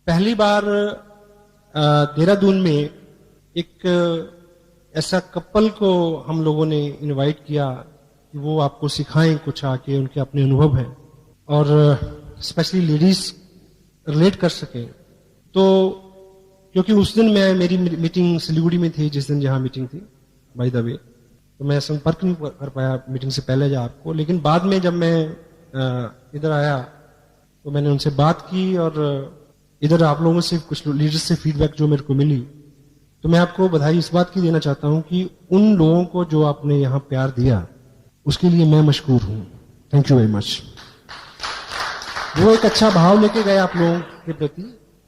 पहली बार देहरादून में एक ऐसा कपल को हम लोगों ने इनवाइट किया कि वो आपको सिखाएं कुछ आके, उनके अपने अनुभव हैं और स्पेशली लेडीज रिलेट कर सकें। तो क्योंकि उस दिन मेरी मीटिंग सिलीगुड़ी में थी, जिस दिन जहां मीटिंग थी बाय द वे, तो मैं संपर्क नहीं कर पाया मीटिंग से पहले जा आपको, लेकिन बाद में जब मैं इधर आया तो मैंने उनसे बात की और इधर आप लोगों से कुछ लीडर्स से फीडबैक जो मेरे को मिली, तो मैं आपको बधाई इस बात की देना चाहता हूं कि उन लोगों को जो आपने यहां प्यार दिया उसके लिए मैं मशकूर हूं। Thank you very much. वो एक अच्छा भाव लेके गए आप लोगों के प्रति,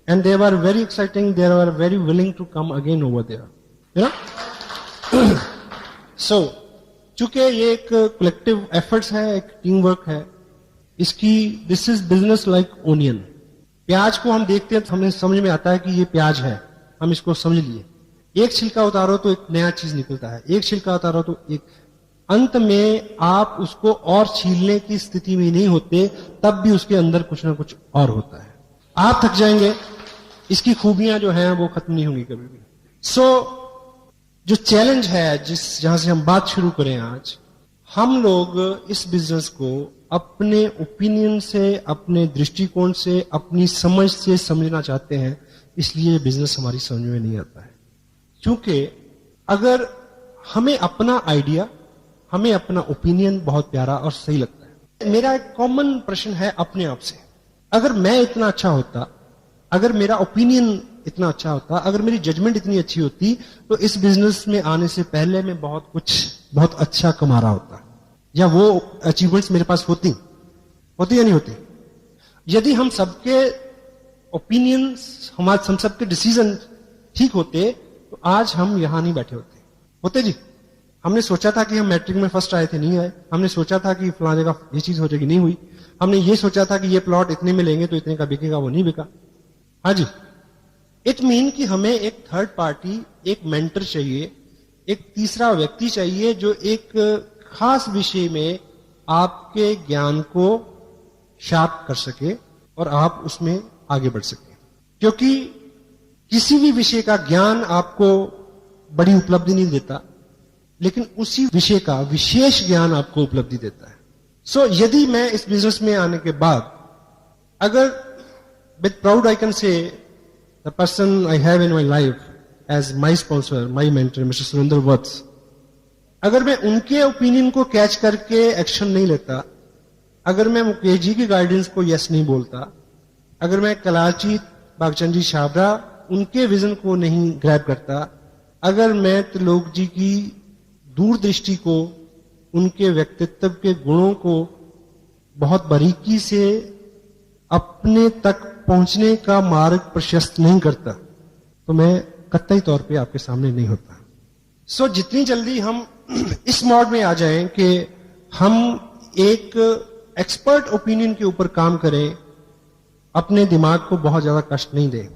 and they were very exciting, they were very willing to come again over there, you know. So चूंकि ये एक कलेक्टिव एफर्ट्स है, एक टीम वर्क है, इसकी this is business like onion. प्याज को हम देखते हैं तो हमें समझ में आता है कि ये प्याज है, हम इसको समझ लिए। एक छिलका उतारो तो एक नया चीज निकलता है, एक छिलका उतारो तो एक, अंत में आप उसको और छीलने की स्थिति में नहीं होते, तब भी उसके अंदर कुछ ना कुछ और होता है। आप थक जाएंगे, इसकी खूबियां जो हैं वो खत्म नहीं होंगी कभी भी। सो जो चैलेंज है, जहां से हम बात शुरू करें आज, हम लोग इस बिजनेस को अपने ओपिनियन से, अपने दृष्टिकोण से, अपनी समझ से समझना चाहते हैं, इसलिए बिजनेस हमारी समझ में नहीं आता है। क्योंकि अगर हमें अपना आइडिया, हमें अपना ओपिनियन बहुत प्यारा और सही लगता है। मेरा एक कॉमन प्रश्न है अपने आप से, अगर मैं इतना अच्छा होता, अगर मेरा ओपिनियन इतना अच्छा होता, अगर मेरी जजमेंट इतनी अच्छी होती, तो इस बिजनेस में आने से पहले मैं बहुत अच्छा कमा रहा होता, या वो अचीवमेंट्स मेरे पास होती या नहीं होती। यदि हम सबके ओपिनियंस, हम सबके डिसीजन ठीक होते, तो आज हम यहां नहीं बैठे होते जी। हमने सोचा था कि हम मैट्रिक में फर्स्ट आए थे, नहीं आए। हमने सोचा था कि फलाने का ये चीज हो जाएगी, नहीं हुई। हमने ये सोचा था कि ये प्लॉट इतने में लेंगे तो इतने का बिकेगा, वो नहीं बिका। हाँ जी, इट मीन कि हमें एक थर्ड पार्टी, एक मेंटर चाहिए, एक तीसरा व्यक्ति चाहिए जो एक खास विषय में आपके ज्ञान को शार्प कर सके और आप उसमें आगे बढ़ सके। क्योंकि किसी भी विषय का ज्ञान आपको बड़ी उपलब्धि नहीं देता, लेकिन उसी विषय का विशेष ज्ञान आपको उपलब्धि देता है। सो यदि मैं इस बिजनेस में आने के बाद, अगर with proud I can say the person I have in my life as my sponsor, my mentor mister Surendra Vats, अगर मैं उनके ओपिनियन को कैच करके एक्शन नहीं लेता, अगर मैं मुकेश जी की गाइडेंस को यस नहीं बोलता, अगर मैं कलाची बागचंद जी छाबरा उनके विजन को नहीं ग्रैब करता, अगर मैं त्रिलोक जी की दूरदृष्टि को, उनके व्यक्तित्व के गुणों को बहुत बारीकी से अपने तक पहुंचने का मार्ग प्रशस्त नहीं करता, तो मैं कतई तौर पे आपके सामने नहीं होता। सो जितनी जल्दी हम इस मोड में आ जाएं कि हम एक एक्सपर्ट ओपिनियन के ऊपर काम करें, अपने दिमाग को बहुत ज्यादा कष्ट नहीं दें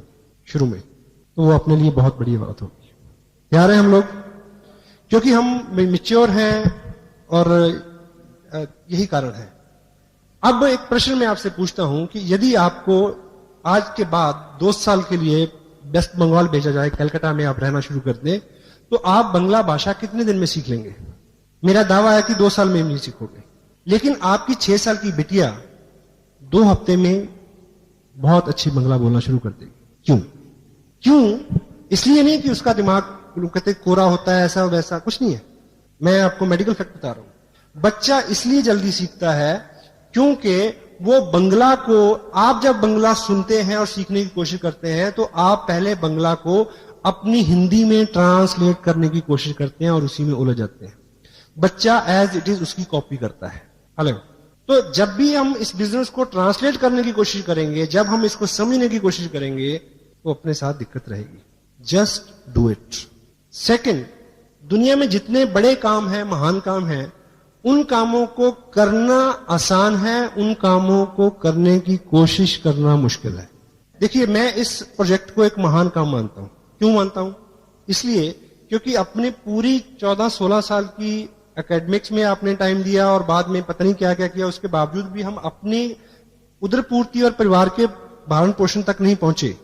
शुरू में, तो वो अपने लिए बहुत बड़ी बात होगी। तैयार हैं हम लोग? क्योंकि हम मैच्योर हैं और यही कारण है। अब एक प्रश्न मैं आपसे पूछता हूं कि यदि आपको आज के बाद 2 साल के लिए वेस्ट बंगाल भेजा जाए, कलकत्ता में आप रहना शुरू कर दें, तो आप बंगला भाषा कितने दिन में सीख लेंगे? मेरा दावा है कि 2 साल में नहीं सीखोगे। लेकिन आपकी 6 साल की बिटिया 2 हफ्ते में बहुत अच्छी बंगला बोलना शुरू कर देगी। क्यों? इसलिए नहीं कि उसका दिमाग कहते कोरा होता है, ऐसा वैसा कुछ नहीं है। मैं आपको मेडिकल फैक्ट बता रहा हूं। बच्चा इसलिए जल्दी सीखता है क्योंकि वो बंगला को, आप जब बंगला सुनते हैं और सीखने की कोशिश करते हैं, तो आप पहले बंगला को अपनी हिंदी में ट्रांसलेट करने की कोशिश करते हैं और उसी में उलझ जाते हैं। बच्चा एज इट इज उसकी कॉपी करता है। हेलो, तो जब भी हम इस बिजनेस को ट्रांसलेट करने की कोशिश करेंगे, जब हम इसको समझने की कोशिश करेंगे, तो अपने साथ दिक्कत रहेगी। Just do it. सेकंड, दुनिया में जितने बड़े काम हैं, महान काम हैं, उन कामों को करना आसान है, उन कामों को करने की कोशिश करना मुश्किल है। देखिए, मैं इस प्रोजेक्ट को एक महान काम मानता हूं। क्यों मानता हूं? इसलिए क्योंकि अपने पूरी 14-16 साल की एकेडमिक्स में आपने टाइम दिया और बाद में पता नहीं क्या क्या किया, उसके बावजूद भी हम अपनी उदर पूर्ति और परिवार के भरण पोषण तक नहीं पहुंचे।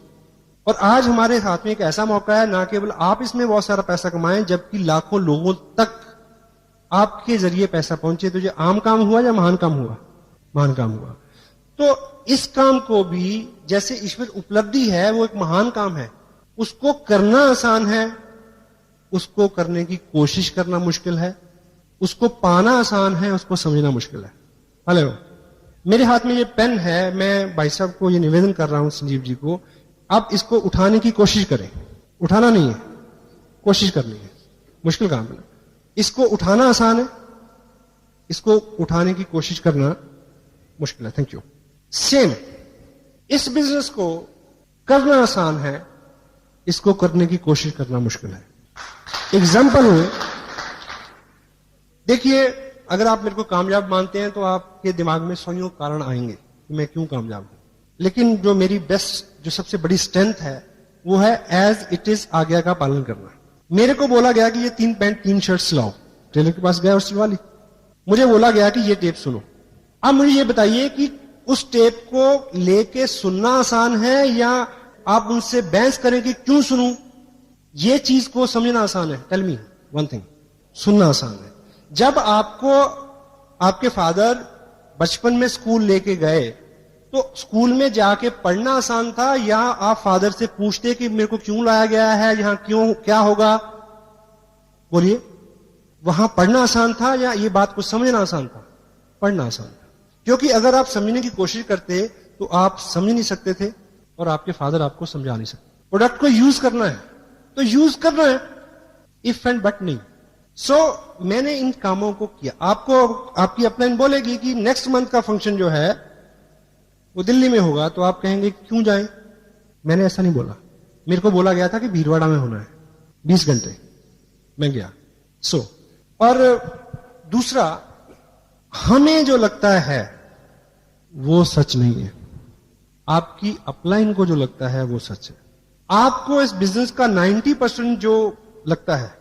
और आज हमारे हाथ में एक ऐसा मौका है, ना केवल आप इसमें बहुत सारा पैसा कमाएं, जबकि लाखों लोगों तक आपके जरिए पैसा पहुंचे। तो ये आम काम हुआ या महान काम हुआ? महान काम हुआ। तो इस काम को भी जैसे ईश्वर उपलब्धि है, वो एक महान काम है। उसको करना आसान है, उसको करने की कोशिश करना मुश्किल है। उसको पाना आसान है, उसको समझना मुश्किल है। हेलो, मेरे हाथ में ये पेन है, मैं भाई साहब को ये निवेदन कर रहा हूं, संजीव जी को, आप इसको उठाने की कोशिश करें। उठाना नहीं है, कोशिश करनी है। मुश्किल काम है। इसको उठाना आसान है, इसको उठाने की कोशिश करना मुश्किल है। Thank you. सेम, इस बिजनेस को करना आसान है, इसको करने की कोशिश करना मुश्किल है। एग्जाम्पल है, देखिए, अगर आप मेरे को कामयाब मानते हैं तो आपके दिमाग में सौ कारण आएंगे कि मैं क्यों कामयाब हूं। लेकिन जो मेरी बेस्ट, जो सबसे बड़ी स्ट्रेंथ है, वो है एज इट इज आज्ञा का पालन करना। मेरे को बोला गया कि ये 3 पैंट 3 शर्ट्स लाओ, टेलर के पास गया और सिलवा ली। मुझे बोला गया कि ये टेप सुनो। अब मुझे ये बताइए कि उस टेप को लेके सुनना आसान है या आप उनसे बहस करें कि क्यों सुनूं? ये चीज को समझना आसान है। टेल मी वन थिंग, सुनना आसान है। जब आपको आपके फादर बचपन में स्कूल लेके गए, तो स्कूल में जाके पढ़ना आसान था या आप फादर से पूछते कि मेरे को क्यों लाया गया है, यहां क्यों, क्या होगा? बोलिए, वहां पढ़ना आसान था या ये बात को समझना आसान था? पढ़ना आसान था, क्योंकि अगर आप समझने की कोशिश करते तो आप समझ नहीं सकते थे और आपके फादर आपको समझा नहीं सकते। प्रोडक्ट को यूज करना है तो यूज करना है, इफ एंड बट नहीं। मैंने इन कामों को किया। आपको आपकी अपलाइन बोलेगी कि नेक्स्ट मंथ का फंक्शन जो है वो दिल्ली में होगा, तो आप कहेंगे क्यों जाएं? मैंने ऐसा नहीं बोला। मेरे को बोला गया था कि भीलवाड़ा में होना है, 20 घंटे। मैं गया। और दूसरा, हमें जो लगता है वो सच नहीं है। आपकी अपलाइन को जो लगता है वो सच है। आपको इस बिजनेस का 90% जो लगता है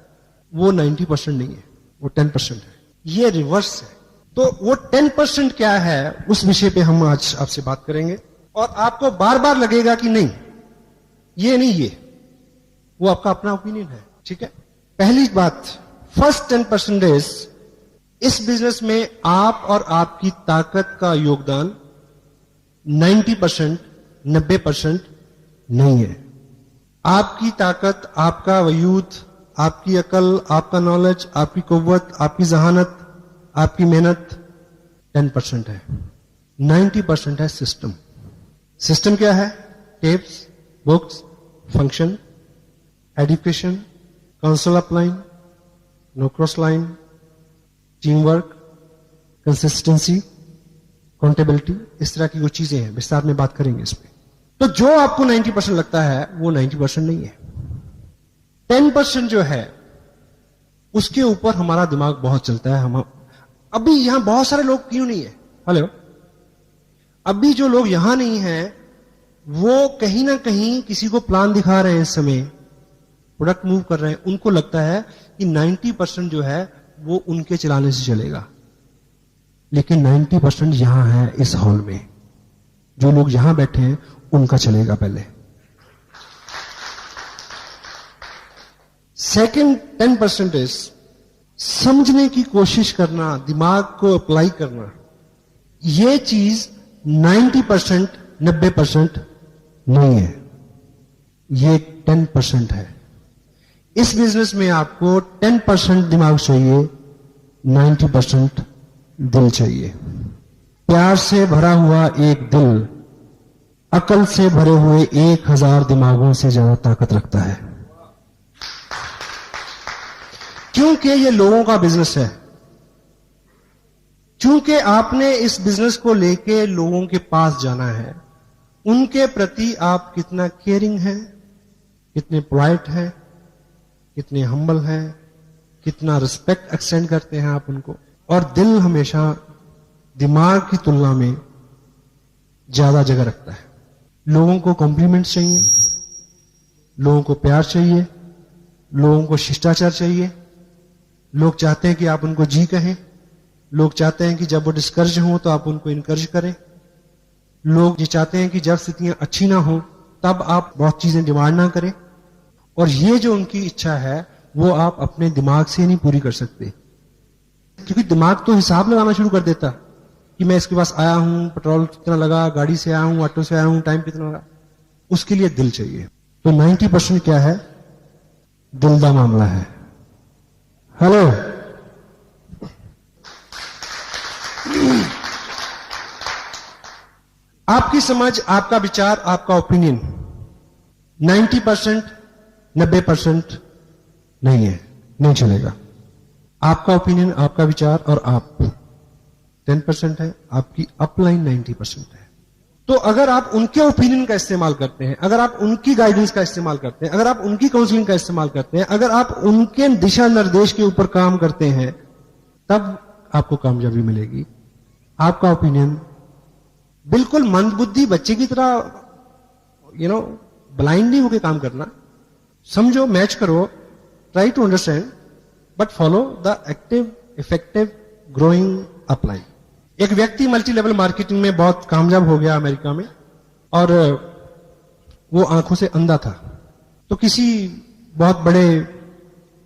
वो 90% नहीं है, वो 10% है। ये रिवर्स है। तो वो 10% क्या है, उस विषय पे हम आज आपसे बात करेंगे। और आपको बार बार लगेगा कि नहीं, ये नहीं, ये, वो आपका अपना ओपिनियन है। ठीक है। पहली बात, फर्स्ट 10% इस बिजनेस में आप और आपकी ताकत का योगदान 90%, 90% नहीं है। आपकी ताकत, आपका वजूद, आपकी अकल, आपका नॉलेज, आपकी कुव्वत, आपकी जहानत, आपकी मेहनत 10% है। 90% है सिस्टम। सिस्टम क्या है? Tapes, books, function, education, council upline, no cross line, team work, consistency, accountability, इस तरह की वो चीजें हैं। विस्तार में बात करेंगे इस पे। तो जो आपको 90% लगता है वो 90% नहीं है। 10% जो है उसके ऊपर हमारा दिमाग बहुत चलता है। हम अभी यहां बहुत सारे लोग क्यों नहीं है? हेलो, अभी जो लोग यहां नहीं हैं वो कहीं ना कहीं किसी को प्लान दिखा रहे हैं, इस समय प्रोडक्ट मूव कर रहे हैं। उनको लगता है कि 90% जो है वो उनके चलाने से चलेगा, लेकिन 90% यहां है, इस हॉल में जो लोग यहां बैठे हैं उनका चलेगा पहले। सेकेंड 10% समझने की कोशिश करना, दिमाग को अप्लाई करना। ये चीज 90%, 90% नहीं है, ये 10% है। इस बिजनेस में आपको 10% दिमाग चाहिए, 90% दिल चाहिए। प्यार से भरा हुआ एक दिल अकल से भरे हुए 1000 दिमागों से ज्यादा ताकत रखता है, क्योंकि ये लोगों का बिजनेस है। क्योंकि आपने इस बिजनेस को लेके लोगों के पास जाना है। उनके प्रति आप कितना केयरिंग है, कितने पोलाइट है, कितने हम्बल है, कितना रिस्पेक्ट एक्सटेंड करते हैं आप उनको। और दिल हमेशा दिमाग की तुलना में ज्यादा जगह रखता है। लोगों को कॉम्प्लीमेंट्स चाहिए, लोगों को प्यार चाहिए, लोगों को शिष्टाचार चाहिए। लोग चाहते हैं कि आप उनको जी कहें। लोग चाहते हैं कि जब वो डिस्करेज हो तो आप उनको इनकरेज करें। लोग ये चाहते हैं कि जब स्थितियां अच्छी ना हो तब आप बहुत चीजें डिमांड ना करें, और ये जो उनकी इच्छा है वो आप अपने दिमाग से नहीं पूरी कर सकते, क्योंकि दिमाग तो हिसाब लगाना शुरू कर देता कि मैं इसके पास आया हूं, पेट्रोल कितना लगा, गाड़ी से आया हूं, ऑटो से आया हूं, टाइम कितना लगा। उसके लिए दिल चाहिए। तो 90% क्या है? दिल का मामला है। हेलो, आपकी समझ, आपका विचार, आपका ओपिनियन 90%, 90% नहीं है, नहीं चलेगा। आपका ओपिनियन, आपका विचार और आप 10% है, आपकी अपलाइन 90% है। तो अगर आप उनके ओपिनियन का इस्तेमाल करते हैं, अगर आप उनकी गाइडेंस का इस्तेमाल करते हैं, अगर आप उनकी काउंसलिंग का इस्तेमाल करते हैं, अगर आप उनके दिशा निर्देश के ऊपर काम करते हैं, तब आपको कामयाबी मिलेगी। आपका ओपिनियन बिल्कुल मंदबुद्धि बच्चे की तरह ब्लाइंड नहीं होकर काम करना। समझो, मैच करो, try to understand, but follow the active, effective, growing upline. एक व्यक्ति मल्टी लेवल मार्केटिंग में बहुत कामयाब हो गया अमेरिका में, और वो आंखों से अंधा था। तो किसी बहुत बड़े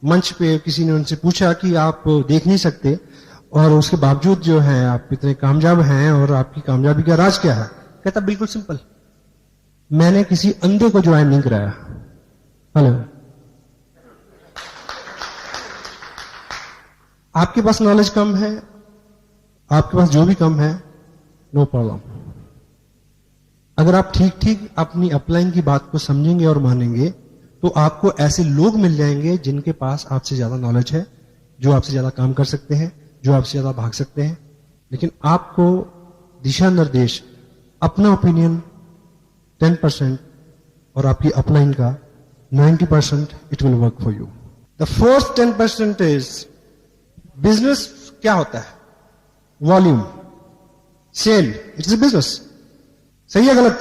मंच पे किसी ने उनसे पूछा कि आप देख नहीं सकते और उसके बावजूद जो है आप इतने कामयाब हैं, और आपकी कामयाबी का राज क्या है? कहता बिल्कुल सिंपल, मैंने किसी अंधे को ज्वाइन नहीं कराया। हेलो, आपके पास नॉलेज कम है, आपके पास जो भी कम है, नो प्रॉब्लम। अगर आप ठीक ठीक अपनी अपलाइन की बात को समझेंगे और मानेंगे, तो आपको ऐसे लोग मिल जाएंगे जिनके पास आपसे ज्यादा नॉलेज है, जो आपसे ज्यादा काम कर सकते हैं, जो आपसे ज्यादा भाग सकते हैं। लेकिन आपको दिशा निर्देश, अपना ओपिनियन 10% और आपकी अपलाइन का 90%, it will work for you. The fourth 10% is business. क्या होता है? Volume, sale, it is a business. सही है गलत?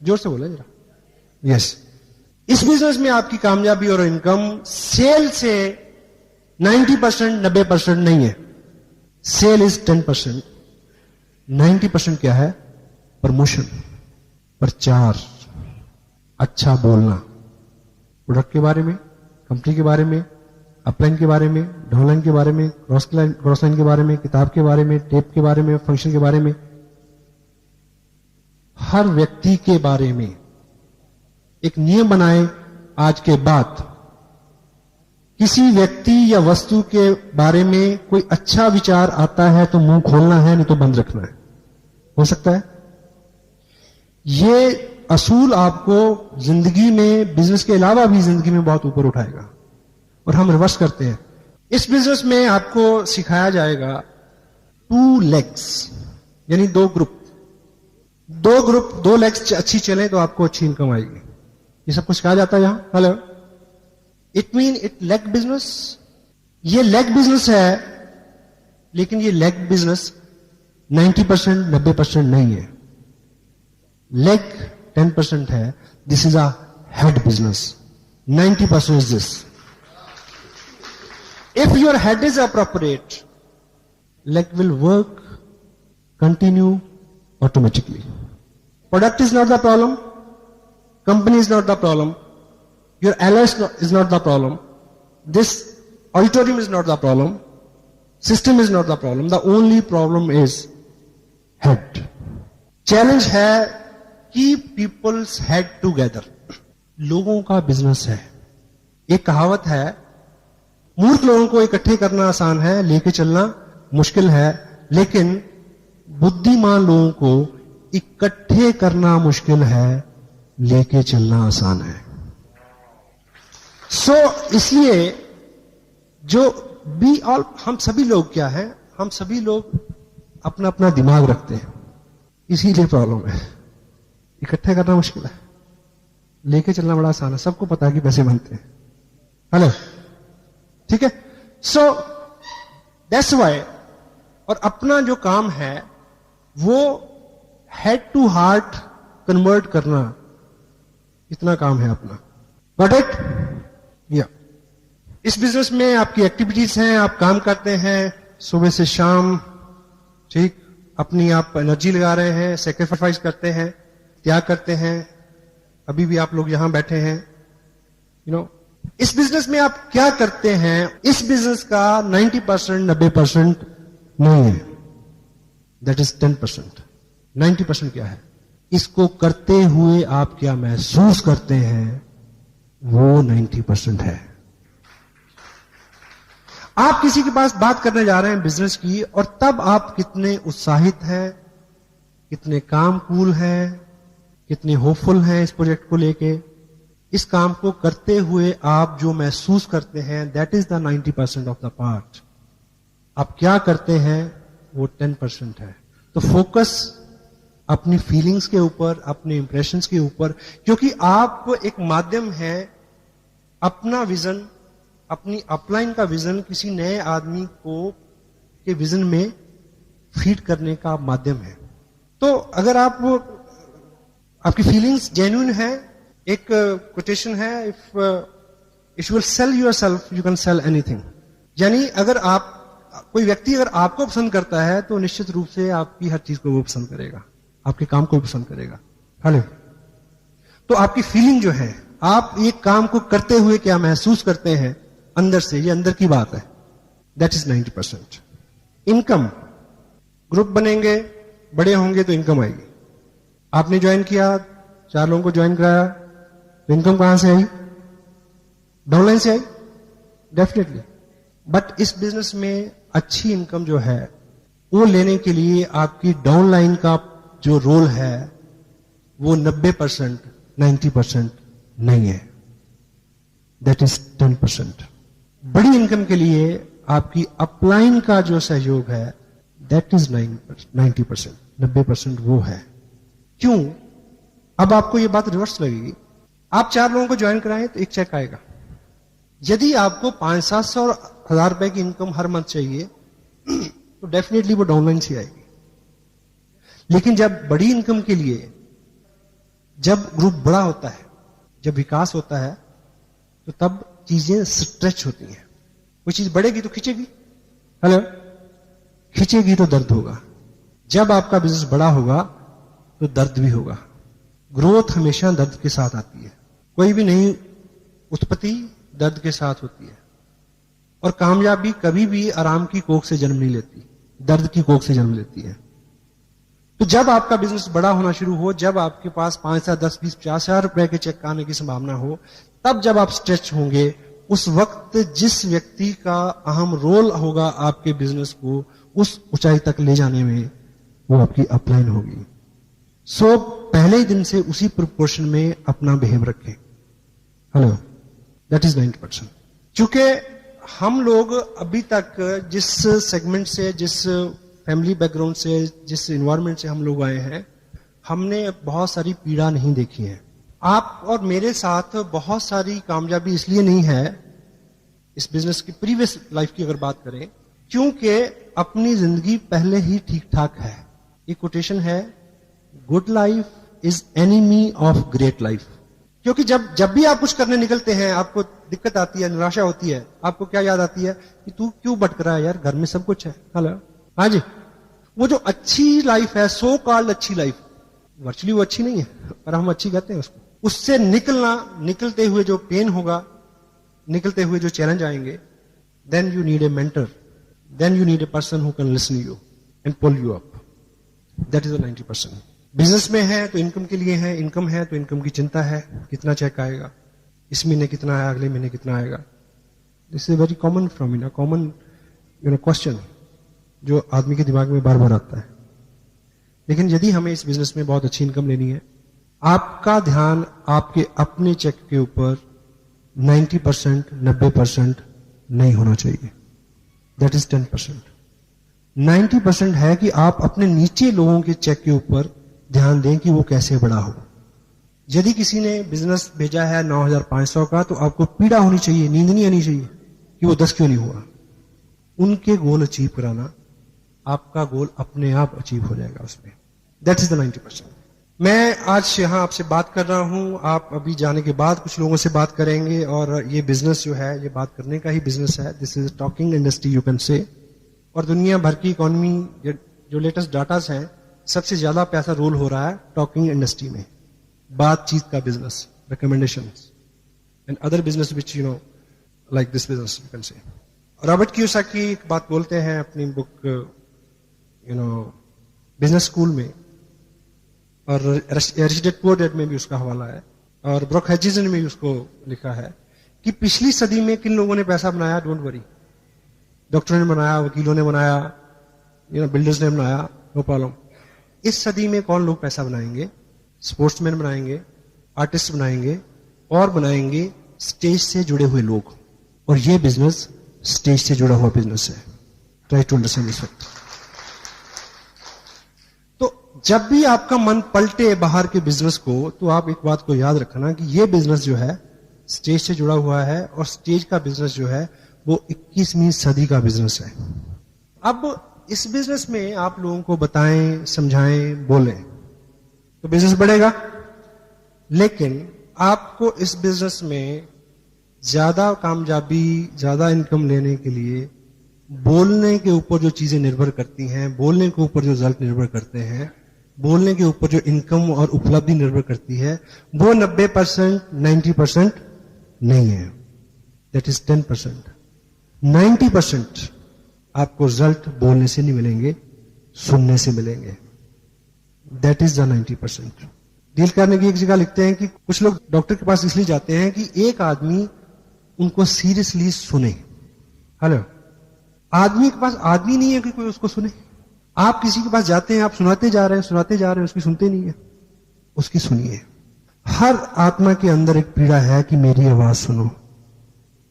जोर से बोले जरा। यस, इस बिजनेस में आपकी कामयाबी और इनकम सेल से 90%, 90% नहीं है। Cell is 10%। 90% क्या है? प्रमोशन, प्रचार, अच्छा बोलना, प्रोडक्ट के बारे में, कंपनी के बारे में, अपलाइन के बारे में, डाउनलाइन के बारे में, क्रॉस लाइन के बारे में, किताब के बारे में, टेप के बारे में, फंक्शन के बारे में, हर व्यक्ति के बारे में एक नियम बनाए। आज के बाद किसी व्यक्ति या वस्तु के बारे में कोई अच्छा विचार आता है तो मुंह खोलना है, नहीं तो बंद रखना है। हो सकता है? ये असूल आपको जिंदगी में, बिजनेस के अलावा भी जिंदगी में बहुत ऊपर उठाएगा। और हम रिवर्स करते हैं। इस बिजनेस में आपको सिखाया जाएगा 2 legs, यानी 2 ग्रुप। 2 लेग्स अच्छी चले तो आपको अच्छी इनकम आएगी। ये सब कुछ सिखाया जाता है यहां। Hello, it mean it leg business. ये लेग बिजनेस है, लेकिन ये लेग बिजनेस 90%, 90% नहीं है। लेग 10% है। This is a head business. 90% is this. If your head is appropriate, leg will work, continue automatically. Product is not the problem. Company is not the problem. Your allies is not the problem. This auditorium is not the problem. System is not the problem. The only problem is head. Challenge है, keep people's head together. लोगों का business है। एक कहावत है, मूर्ख लोगों को इकट्ठे करना आसान है, लेके चलना मुश्किल है, लेकिन बुद्धिमान लोगों को इकट्ठे करना मुश्किल है, लेके चलना आसान है। इसलिए जो हम सभी लोग क्या है? हम सभी लोग अपना अपना दिमाग रखते हैं, इसीलिए प्रॉब्लम है। इकट्ठे करना मुश्किल है, लेके चलना बड़ा आसान है। सबको पता है कि पैसे बनते हैं। हेलो, ठीक है? That's why. और अपना जो काम है वो हेड टू हार्ट कन्वर्ट करना, इतना काम है अपना। Got it? या इस बिजनेस में आपकी एक्टिविटीज हैं, आप काम करते हैं सुबह से शाम, ठीक? अपनी आप एनर्जी लगा रहे हैं, सेक्रीफाइस करते हैं, त्याग करते हैं, अभी भी आप लोग यहां बैठे हैं, यू नो, इस बिजनेस में आप क्या करते हैं, इस बिजनेस का 90%, 90% नहीं है, दैट इज 10%। 90% क्या है? इसको करते हुए आप क्या महसूस करते हैं, वो 90% है। आप किसी के पास बात करने जा रहे हैं बिजनेस की, और तब आप कितने उत्साहित हैं, कितने काम कूल हैं, कितने होपफुल हैं इस प्रोजेक्ट को लेके, इस काम को करते हुए आप जो महसूस करते हैं, that is the 90% of the part. आप क्या करते हैं वो 10% है। तो फोकस अपनी फीलिंग्स के ऊपर, अपने इंप्रेशंस के ऊपर, क्योंकि आप एक माध्यम है, अपना विजन, अपनी अपलाइन का विजन किसी नए आदमी को के विजन में फीड करने का माध्यम है। तो अगर आपकी फीलिंग्स जेन्युइन है, एक कोटेशन है, if you will sell yourself you can sell anything. यानी अगर कोई व्यक्ति अगर आपको पसंद करता है तो निश्चित रूप से आपकी हर चीज को वो पसंद करेगा, आपके काम को भी पसंद करेगा। हेलो, तो आपकी फीलिंग जो है, आप एक काम को करते हुए क्या महसूस करते हैं अंदर से, ये अंदर की बात है, दैट इज 90%। इनकम, ग्रुप बनेंगे, बड़े होंगे तो इनकम आएगी। आपने ज्वाइन किया, 4 लोगों को ज्वाइन कराया, तो इनकम कहां से आई? डाउनलाइन से आई, डेफिनेटली। बट इस बिजनेस में अच्छी इनकम जो है वो लेने के लिए आपकी डाउनलाइन का जो रोल है वो 90%, 90% नहीं है, दैट इज 10%। बड़ी इनकम के लिए आपकी अपलाइन का जो सहयोग है, दैट इज 90%, 90% वो है। क्यों? अब आपको ये बात रिवर्स लगेगी। आप 4 लोगों को ज्वाइन कराएं तो एक चेक आएगा। यदि आपको 500-700 और 1000 रुपए की इनकम हर मंथ चाहिए तो डेफिनेटली वो डाउनलाइन से आएगी। लेकिन जब बड़ी इनकम के लिए, जब ग्रुप बड़ा होता है, जब विकास होता है, तो तब चीजें स्ट्रेच होती हैं। कोई चीज बढ़ेगी तो खींचेगी, हेलो, खींचेगी तो दर्द होगा। जब आपका बिजनेस बड़ा होगा तो दर्द भी होगा। ग्रोथ हमेशा दर्द के साथ आती है। कोई भी नई उत्पत्ति दर्द के साथ होती है, और कामयाबी कभी भी आराम की कोख से जन्म नहीं लेती, दर्द की कोख से जन्म लेती है। तो जब आपका बिजनेस बड़ा होना शुरू हो, जब आपके पास 5, 7, 10, 20, 50 हजार रुपए के चेक आने की संभावना हो, तब जब आप स्ट्रेच होंगे, उस वक्त जिस व्यक्ति का अहम रोल होगा आपके बिजनेस को उस ऊंचाई तक ले जाने में, वो आपकी अपलाइन होगी। सो पहले ही दिन से उसी प्रोपोर्शन में अपना बिहेव रखें। Hello, that is 90%। चूंकि हम लोग अभी तक जिस सेगमेंट से, जिस फैमिली बैकग्राउंड से, जिस इन्वायरमेंट से हम लोग आए हैं, हमने बहुत सारी पीड़ा नहीं देखी है। आप और मेरे साथ बहुत सारी कामयाबी इसलिए नहीं है इस बिजनेस की, प्रीवियस लाइफ की अगर बात करें, क्योंकि अपनी जिंदगी पहले ही ठीक ठाक है। एक कोटेशन है, good life is enemy of great life. क्योंकि जब भी आप कुछ करने निकलते हैं, आपको दिक्कत आती है, निराशा होती है, आपको क्या याद आती है कि तू क्यों भटक रहा है यार, घर में सब कुछ है। हेलो, हाँ जी, वो जो अच्छी लाइफ है, सो कॉल्ड अच्छी लाइफ, वर्चुअली वो अच्छी नहीं है, पर हम अच्छी कहते हैं उसको। उससे निकलते हुए जो पेन होगा, निकलते हुए जो चैलेंज आएंगे, then you need a mentor, then you need a person who can listen you and pull you up. That is the 90%। Business में है तो इनकम के लिए है, इनकम है तो इनकम की चिंता है, कितना चेक आएगा, इस महीने कितना आया, अगले महीने कितना आएगा। दिस इज वेरी कॉमन फ्रॉमिना, कॉमन क्वेश्चन जो आदमी के दिमाग में बार बार आता है। लेकिन यदि हमें इस बिजनेस में बहुत अच्छी इनकम लेनी है, आपका ध्यान आपके अपने चेक के ऊपर 90%, 90% नहीं होना चाहिए, दैट इज 10%। 90% है कि आप अपने नीचे लोगों के चेक के ऊपर ध्यान दें कि वो कैसे बड़ा हो। यदि किसी ने बिजनेस भेजा है 9,500 का, तो आपको पीड़ा होनी चाहिए, नींद नहीं आनी चाहिए कि वो 10 क्यों नहीं हुआ। उनके गोल अचीव कराना, आपका गोल अपने आप अचीव हो जाएगा उसमें। That is the 90%। मैं आज यहां आपसे बात कर रहा हूं, आप अभी जाने के बाद कुछ लोगों से बात करेंगे, और ये बिजनेस जो है, ये बात करने का ही बिजनेस है। This is talking industry you can say. और दुनिया भर की इकोनॉमी जो लेटेस्ट डाटास हैं, सबसे ज्यादा पैसा रोल हो रहा है टॉकिंग इंडस्ट्री में। बातचीत का business, recommendation and other business which like this business you can say. Robert Kiyosaki एक बात बोलते हैं अपनी बुक बिजनेस स्कूल में, और रिच डैड पुअर डैड में भी उसका हवाला है, और ब्रुक हचिंसन ने भी उसको लिखा है कि पिछली सदी में किन लोगों ने पैसा बनाया, डोंट वरी। डॉक्टरों ने बनाया, वकीलों ने बनाया, बिल्डर्स ने बनाया, नो प्रॉब्लम। इस सदी में कौन लोग पैसा बनाएंगे? स्पोर्ट्समैन बनाएंगे, आर्टिस्ट बनाएंगे, और बनाएंगे स्टेज से जुड़े हुए लोग। और ये बिजनेस स्टेज से जुड़ा हुआ बिजनेस है। Try to understand this fact. तो जब भी आपका मन पलटे बाहर के बिजनेस को, तो आप एक बात को याद रखना कि ये बिजनेस जो है स्टेज से जुड़ा हुआ है, और स्टेज का बिजनेस जो है वो 21वीं सदी का बिजनेस है। अब इस बिजनेस में आप लोगों को बताएं, समझाएं, बोलें तो बिजनेस बढ़ेगा। लेकिन आपको इस बिजनेस में ज्यादा कामयाबी, ज्यादा इनकम लेने के लिए बोलने के ऊपर जो चीजें निर्भर करती हैं, बोलने के ऊपर जो रिजल्ट निर्भर करते हैं, बोलने के ऊपर जो इनकम और उपलब्धि निर्भर करती है, वो 90%, 90% नहीं है। That is 10%। 90% आपको रिजल्ट बोलने से नहीं मिलेंगे, सुनने से मिलेंगे। That is the 90%। डील करने की एक जगह लिखते हैं कि कुछ लोग डॉक्टर के पास इसलिए जाते हैं कि एक आदमी उनको सीरियसली सुने। हेलो, आदमी के पास आदमी नहीं है कि कोई उसको सुने। आप किसी के पास जाते हैं, आप सुनाते जा रहे हैं, उसकी सुनते नहीं है, उसकी सुनिए। हर आत्मा के अंदर एक पीड़ा है कि मेरी आवाज सुनो,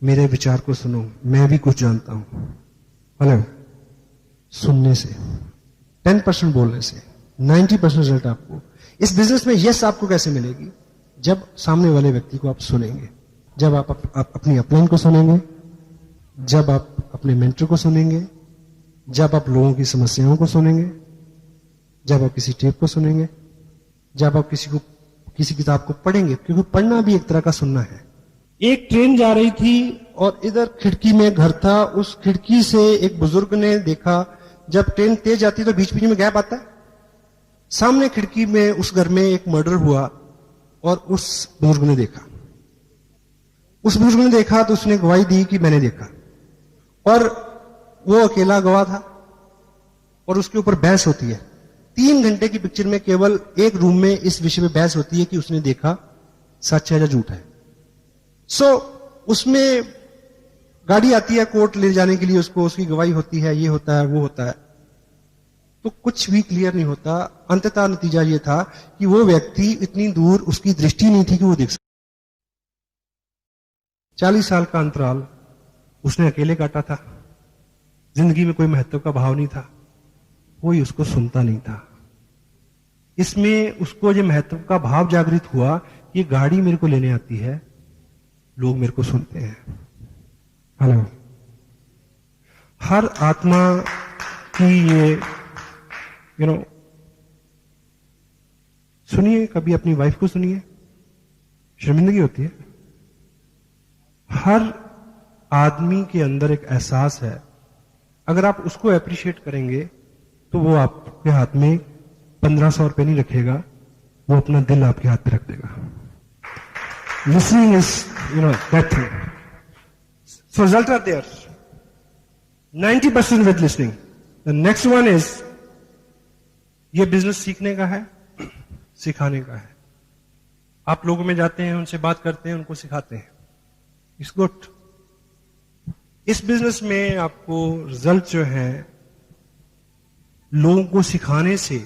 मेरे विचार को सुनो, मैं भी कुछ जानता हूं। हेलो, सुनने से, 10% बोलने से, 90% रिजल्ट आपको इस बिजनेस में यस आपको कैसे मिलेगी? जब सामने वाले व्यक्ति को आप सुनेंगे, जब आप अपनी अपलाइन को सुनेंगे, जब आप अपने मेंटर को सुनेंगे, जब आप लोगों की समस्याओं को सुनेंगे, जब आप किसी टेप को सुनेंगे, जब आप किसी किताब को पढ़ेंगे, क्योंकि पढ़ना भी एक तरह का सुनना है। एक ट्रेन जा रही थी और इधर खिड़की में घर था। उस खिड़की से एक बुजुर्ग ने देखा, जब ट्रेन तेज जाती है तो बीच बीच में गैप आता है। सामने खिड़की में उस घर में एक मर्डर हुआ और उस बुजुर्ग ने देखा। उस बुजुर्ग ने देखा तो उसने गवाही दी कि मैंने देखा, और वो अकेला गवाह था, और उसके ऊपर बहस होती है। 3 घंटे की पिक्चर में केवल एक रूम में इस विषय में बहस होती है कि उसने देखा सच है या झूठ है। उसमें गाड़ी आती है कोर्ट ले जाने के लिए, उसको उसकी गवाही होती है, ये होता है, वो होता है, तो कुछ भी क्लियर नहीं होता। अंततः नतीजा ये था कि वो व्यक्ति इतनी दूर, उसकी दृष्टि नहीं थी कि वो देख सके। 40 साल का अंतराल उसने अकेले काटा था। जिंदगी में कोई महत्व का भाव नहीं था, कोई उसको सुनता नहीं था। इसमें उसको जो महत्व का भाव जागृत हुआ, ये गाड़ी मेरे को लेने आती है, लोग मेरे को सुनते हैं। हेलो, हर आत्मा की ये सुनिए, कभी अपनी वाइफ को सुनिए, शर्मिंदगी होती है। हर आदमी के अंदर एक एहसास है, अगर आप उसको अप्रिशिएट करेंगे तो वो आपके हाथ में 1500 रुपए नहीं रखेगा, वो अपना दिल आपके हाथ पे रख देगा। Listening is that thing. So results are there. 90% with listening. The next one is, ये बिजनेस सीखने का है, सिखाने का है। आप लोगों में जाते हैं, उनसे बात करते हैं, उनको सिखाते हैं। It's good. इस बिजनेस में आपको रिजल्ट जो है लोगों को सिखाने से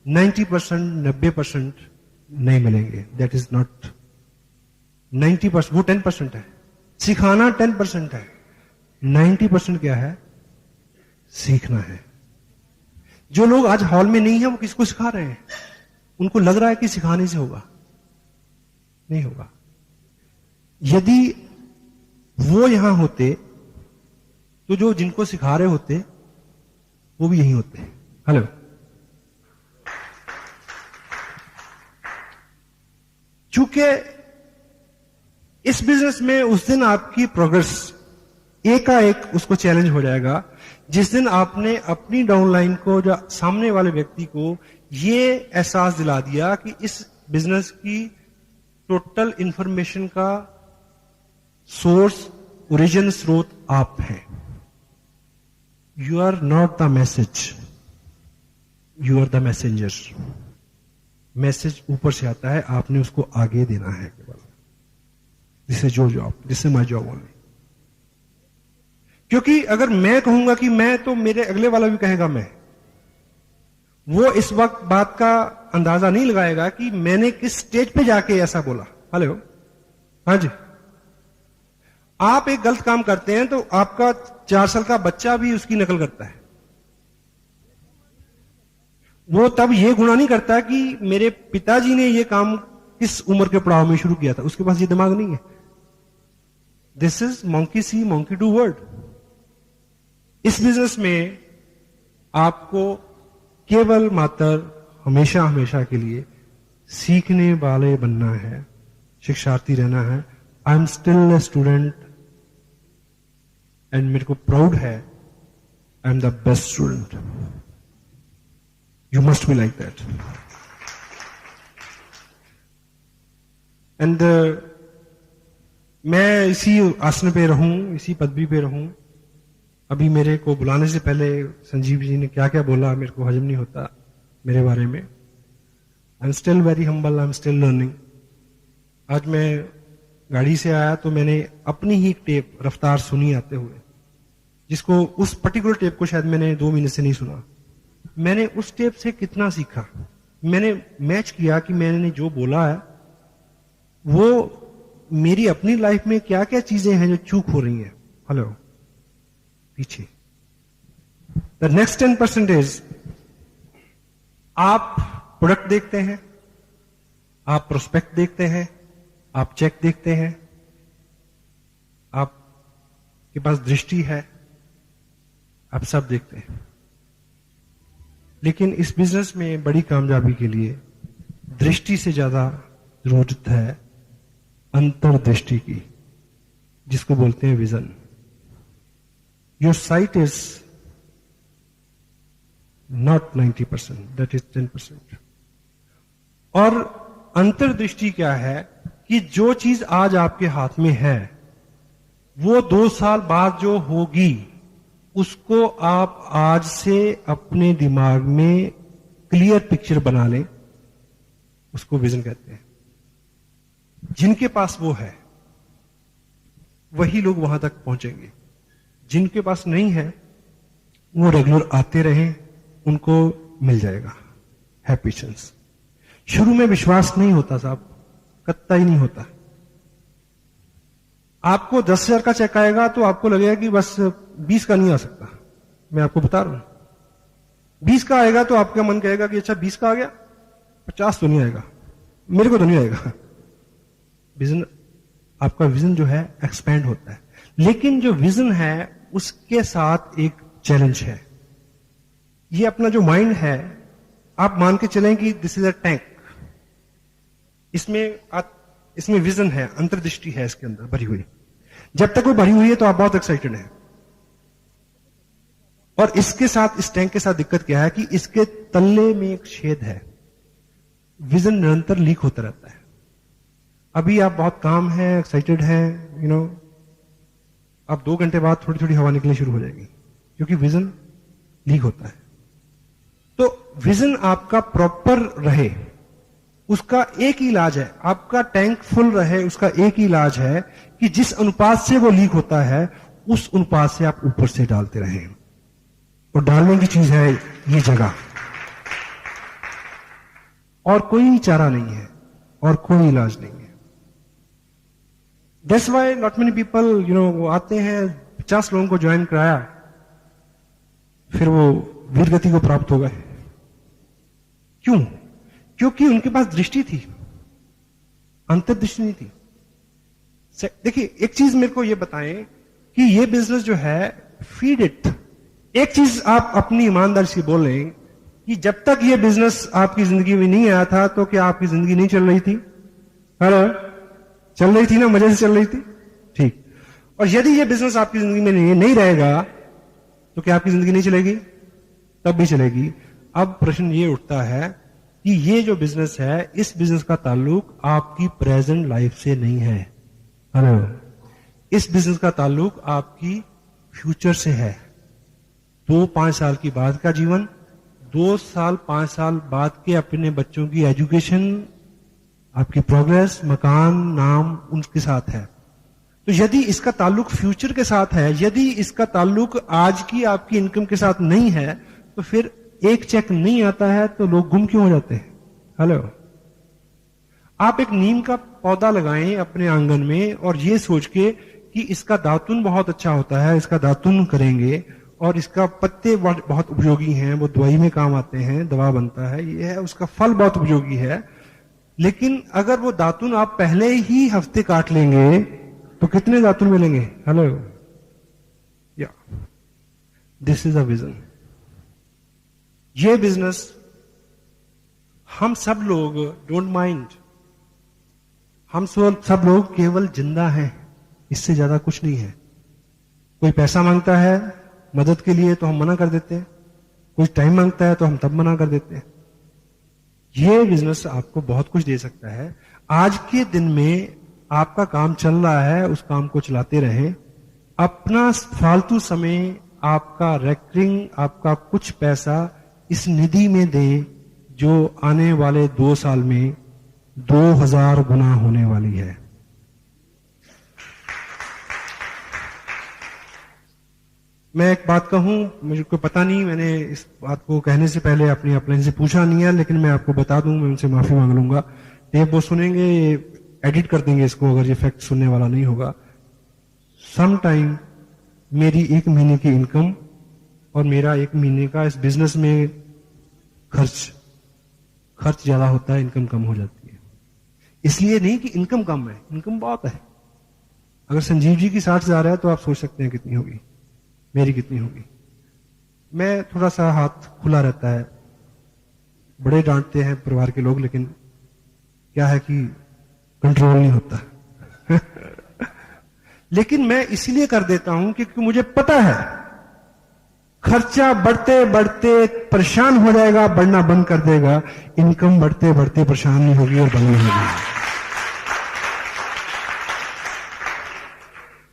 90%, 90% नहीं मिलेंगे। दैट इज नॉट 90%, वो 10% है। सिखाना 10% है, 90% क्या है? सीखना है। जो लोग आज हॉल में नहीं है, वो किसको सिखा रहे हैं? उनको लग रहा है कि सिखाने से होगा, नहीं होगा। यदि वो यहां होते तो जो जिनको सिखा रहे होते वो भी यहीं होते। हेलो, चूंकि इस बिजनेस में उस दिन आपकी प्रोग्रेस एकाएक उसको चैलेंज हो जाएगा जिस दिन आपने अपनी डाउनलाइन को, जो सामने वाले व्यक्ति को ये एहसास दिला दिया कि इस बिजनेस की टोटल इंफॉर्मेशन का सोर्स, ओरिजिन, स्रोत आप हैं। You are not the message, you are the messenger. Message ऊपर से आता है, आपने उसको आगे देना है केवल। This is your job, this is my job only. क्योंकि अगर मैं कहूंगा कि मैं, तो मेरे अगले वाला भी कहेगा मैं। वो इस वक्त बात का अंदाजा नहीं लगाएगा कि मैंने किस स्टेज पे जाके ऐसा बोला। हेलो, हाँ जी। आप एक गलत काम करते हैं तो आपका 4 साल का बच्चा भी उसकी नकल करता है। वो तब ये गुनाह नहीं करता कि मेरे पिताजी ने ये काम किस उम्र के पड़ाव में शुरू किया था, उसके पास ये दिमाग नहीं है। This is monkey C monkey do word. इस बिजनेस में आपको केवल मात्र हमेशा हमेशा के लिए सीखने वाले बनना है, शिक्षार्थी रहना है। I am still a student and मेरे को प्राउड है, I am the best student. You must be like that. And मैं इसी आसन पे रहूं, इसी पदवी पे रहूं। अभी मेरे को बुलाने से पहले संजीव जी ने क्या क्या बोला, मेरे को हजम नहीं होता मेरे बारे में। I am still very humble, I am still learning. आज मैं गाड़ी से आया तो मैंने अपनी ही टेप रफ्तार सुनी आते हुए, जिसको उस पर्टिकुलर टेप को शायद मैंने 2 महीने से नहीं सुना। मैंने उस टेप से कितना सीखा, मैंने मैच किया कि मैंने जो बोला है वो मेरी अपनी लाइफ में क्या क्या चीजें हैं जो चूक हो रही हैं। हेलो, पीछे द नेक्स्ट 10% इज, आप प्रोडक्ट देखते हैं, आप प्रोस्पेक्ट देखते हैं, आप चेक देखते हैं, आपके पास दृष्टि है, आप सब देखते हैं। लेकिन इस बिजनेस में बड़ी कामयाबी के लिए दृष्टि से ज्यादा जरूरत है अंतर्दृष्टि की, जिसको बोलते हैं vision. Your site is not 90%, that is 10%। और अंतर्दृष्टि क्या है कि जो चीज आज आपके हाथ में है वो 2 साल बाद जो होगी उसको आप आज से अपने दिमाग में क्लियर पिक्चर बना लें, उसको विजन कहते हैं। जिनके पास वो है वही लोग वहां तक पहुंचेंगे। जिनके पास नहीं है वो रेगुलर आते रहें, उनको मिल जाएगा। है पेशेंस। शुरू में विश्वास नहीं होता साहब, कतई नहीं होता। आपको 10,000 का चेक आएगा तो आपको लगेगा कि बस 20 का नहीं आ सकता। मैं आपको बता रहा हूं, 20 का आएगा तो आपका मन कहेगा कि अच्छा 20 का आ गया, 50 तो नहीं आएगा, मेरे को तो नहीं आएगा। विजन, आपका विजन जो है एक्सपेंड होता है। लेकिन जो विजन है उसके साथ एक चैलेंज है। ये अपना जो माइंड है, आप मान के चलें कि दिस इज अ टैंक, इसमें विजन है, अंतर्दृष्टि है इसके अंदर भरी हुई। जब तक वो भरी हुई है तो आप बहुत एक्साइटेड हैं। और इसके साथ, इस टैंक के साथ दिक्कत क्या है कि इसके तल्ले में एक छेद है। विजन निरंतर लीक होता रहता है। अभी आप बहुत काम है, एक्साइटेड हैं, यू नो, अब 2 घंटे बाद थोड़ी थोड़ी हवा निकलनी शुरू हो जाएगी, क्योंकि विजन लीक होता है। तो विजन आपका प्रॉपर रहे, उसका एक ही इलाज है, आपका टैंक फुल रहे, उसका एक ही इलाज है कि जिस अनुपात से वो लीक होता है उस अनुपात से आप ऊपर से डालते रहें। और डालने की चीज है ये जगह, और कोई चारा नहीं है और कोई इलाज नहीं है। That's why not many people, you know, वो आते हैं, 50 लोगों को ज्वाइन कराया, फिर वो वीर गति को प्राप्त हो गए। क्यों? क्योंकि उनके पास दृष्टि थी, अंतर्दृष्टि नहीं थी। देखिए, एक चीज मेरे को ये बताएं कि ये बिजनेस जो है, फीड इट। एक चीज आप अपनी ईमानदारी से बोलें कि जब तक ये बिजनेस आपकी जिंदगी में नहीं आया था तो क्या आपकी जिंदगी नहीं चल रही थी? हेलो, चल रही थी ना, मजे से चल रही थी, ठीक। और यदि ये बिजनेस आपकी जिंदगी में नहीं रहेगा तो क्या आपकी जिंदगी नहीं चलेगी? तब भी चलेगी। अब प्रश्न ये उठता है कि ये जो बिजनेस है, इस बिजनेस का ताल्लुक आपकी प्रेजेंट लाइफ से नहीं है। हेलो, इस बिजनेस का ताल्लुक आपकी फ्यूचर से है। 2-5 साल की बाद का जीवन, 2 साल 5 साल बाद के अपने बच्चों की एजुकेशन, आपकी प्रोग्रेस, मकान, नाम उनके साथ है। तो यदि इसका ताल्लुक फ्यूचर के साथ है, यदि इसका ताल्लुक आज की आपकी इनकम के साथ नहीं है, तो फिर एक चेक नहीं आता है तो लोग गुम क्यों हो जाते हैं? हेलो, आप एक नीम का पौधा लगाएं अपने आंगन में और ये सोच के कि इसका दातुन बहुत अच्छा होता है, इसका दातुन करेंगे और इसका पत्ते बहुत उपयोगी हैं, वो दवाई में काम आते हैं, दवा बनता है, ये है, उसका फल बहुत उपयोगी है। लेकिन अगर वो दातुन आप पहले ही हफ्ते काट लेंगे तो कितने दातुन मिलेंगे? हेलो, या दिस इज अ विजन। ये बिजनेस हम सब लोग डोंट माइंड, हम सब लोग केवल जिंदा हैं, इससे ज्यादा कुछ नहीं है। कोई पैसा मांगता है मदद के लिए तो हम मना कर देते हैं, कोई टाइम मांगता है तो हम तब मना कर देते हैं। ये बिजनेस आपको बहुत कुछ दे सकता है। आज के दिन में आपका काम चल रहा है, उस काम को चलाते रहें। अपना फालतू समय, आपका रेकरिंग, आपका कुछ पैसा इस निधि में दें जो आने वाले 2 साल में 2000 गुना होने वाली है। मैं एक बात कहूं, मुझे को पता नहीं, मैंने इस बात को कहने से पहले अपनी अपलाइन से पूछा नहीं है, लेकिन मैं आपको बता दूं, मैं उनसे माफी मांग लूंगा। टेप वो सुनेंगे, एडिट कर देंगे इसको अगर ये फैक्ट सुनने वाला नहीं होगा। सम टाइम मेरी 1 महीने की इनकम और मेरा 1 महीने का इस बिजनेस में खर्च ज्यादा होता है, इनकम कम हो जाती है। इसलिए नहीं कि इनकम कम है, इनकम बहुत है। अगर संजीव जी की 60 हजार है तो आप सोच सकते हैं कितनी होगी, मेरी कितनी होगी। मैं थोड़ा सा हाथ खुला रहता है, बड़े डांटते हैं परिवार के लोग, लेकिन क्या है कि कंट्रोल नहीं होता। लेकिन मैं इसीलिए कर देता हूं क्योंकि मुझे पता है खर्चा बढ़ते बढ़ते परेशान हो जाएगा, बढ़ना बंद कर देगा। इनकम बढ़ते बढ़ते परेशान नहीं होगी और बंद नहीं होगी।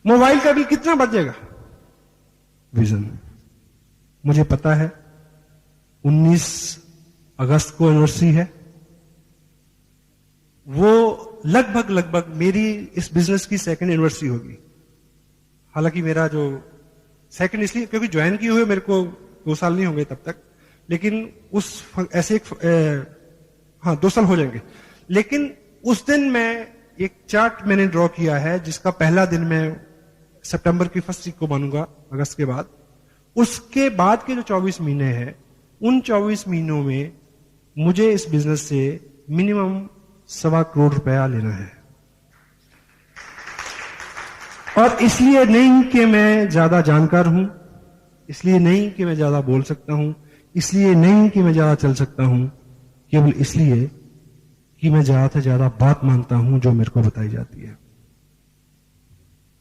मोबाइल का बिल कितना बढ़ जाएगा? विजन, मुझे पता है 19 अगस्त को एनिवर्सरी है, वो लगभग मेरी इस बिजनेस की 2nd एनिवर्सरी होगी। हालांकि मेरा जो 2nd इसलिए क्योंकि ज्वाइन किए हुए मेरे को 2 साल नहीं होंगे तब तक, लेकिन उस ऐसे हाँ 2 साल हो जाएंगे। लेकिन उस दिन मैं एक चार्ट मैंने ड्रॉ किया है जिसका पहला दिन मैं सितंबर की 1st वीक को मानूंगा, अगस्त के बाद। उसके बाद के जो 24 महीने हैं, उन 24 महीनों में मुझे इस बिजनेस से मिनिमम 1.25 करोड़ रुपया लेना है। और इसलिए नहीं कि मैं ज्यादा जानकार हूं, इसलिए नहीं कि मैं ज्यादा बोल सकता हूं, इसलिए नहीं कि मैं ज्यादा चल सकता हूं, केवल इसलिए कि मैं ज्यादा से ज्यादा बात मानता हूं जो मेरे को बताई जाती है।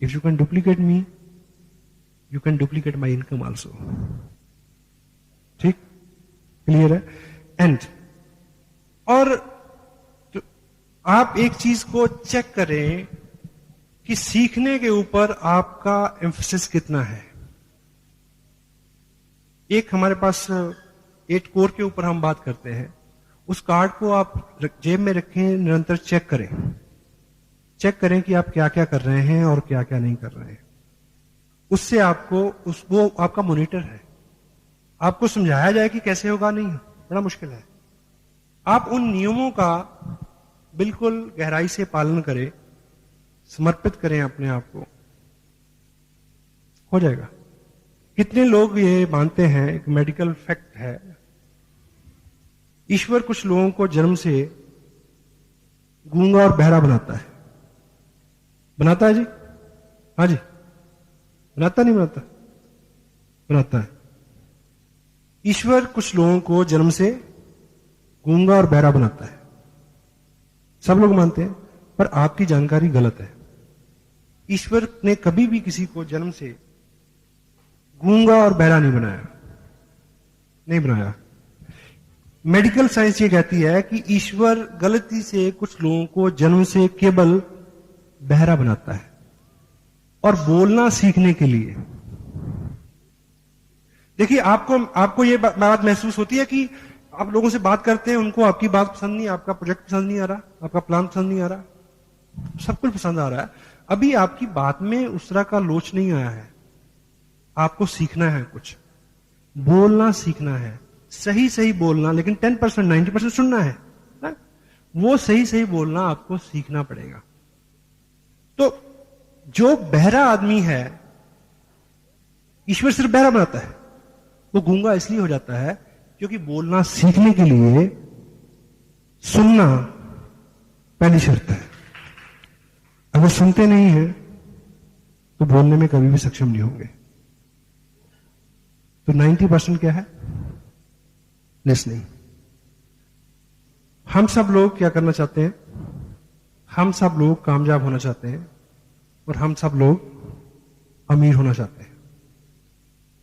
If you can duplicate me, you can duplicate my income also. ठीक, क्लियर है? एंड और तो आप एक चीज को चेक करें कि सीखने के ऊपर आपका एम्फेसिस कितना है। एक हमारे पास 8 कोर के ऊपर हम बात करते हैं, उस कार्ड को आप जेब में रखें, निरंतर चेक करें कि आप क्या क्या कर रहे हैं और क्या क्या नहीं कर रहे हैं। उससे आपको वो आपका मॉनिटर है। आपको समझाया जाए कि कैसे होगा, नहीं, बड़ा मुश्किल है। आप उन नियमों का बिल्कुल गहराई से पालन करें, समर्पित करें अपने आप को, हो जाएगा। कितने लोग ये मानते हैं, एक मेडिकल फैक्ट है, ईश्वर कुछ लोगों को जन्म से गूंगा और बहरा बनाता है। बनाता है जी? हाँ जी, बनाता नहीं बनाता? बनाता है। ईश्वर कुछ लोगों को जन्म से गूंगा और बहरा बनाता है, सब लोग मानते हैं, पर आपकी जानकारी गलत है। ईश्वर ने कभी भी किसी को जन्म से गूंगा और बहरा नहीं बनाया, नहीं बनाया। मेडिकल साइंस ये कहती है कि ईश्वर गलती से कुछ लोगों को जन्म से केवल बहरा बनाता है और बोलना सीखने के लिए। देखिए, आपको ये बात महसूस होती है कि आप लोगों से बात करते हैं, उनको आपकी बात पसंद नहीं, आपका प्रोजेक्ट पसंद नहीं आ रहा, आपका प्लान पसंद नहीं आ रहा, सब कुछ पसंद आ रहा है, अभी आपकी बात में उस तरह का लोच नहीं आया है। आपको सीखना है, कुछ बोलना सीखना है, सही सही बोलना, लेकिन 10% 90% सुनना है ना? वो सही सही बोलना आपको सीखना पड़ेगा। तो जो बहरा आदमी है, ईश्वर सिर्फ बहरा बनाता है। वो गूंगा इसलिए हो जाता है क्योंकि बोलना सीखने के लिए सुनना पहली शर्त है। अगर सुनते नहीं हैं तो बोलने में कभी भी सक्षम नहीं होंगे। तो 90% क्या है? लिसनिंग। हम सब लोग क्या करना चाहते हैं? हम सब लोग कामयाब होना चाहते हैं और हम सब लोग अमीर होना चाहते हैं।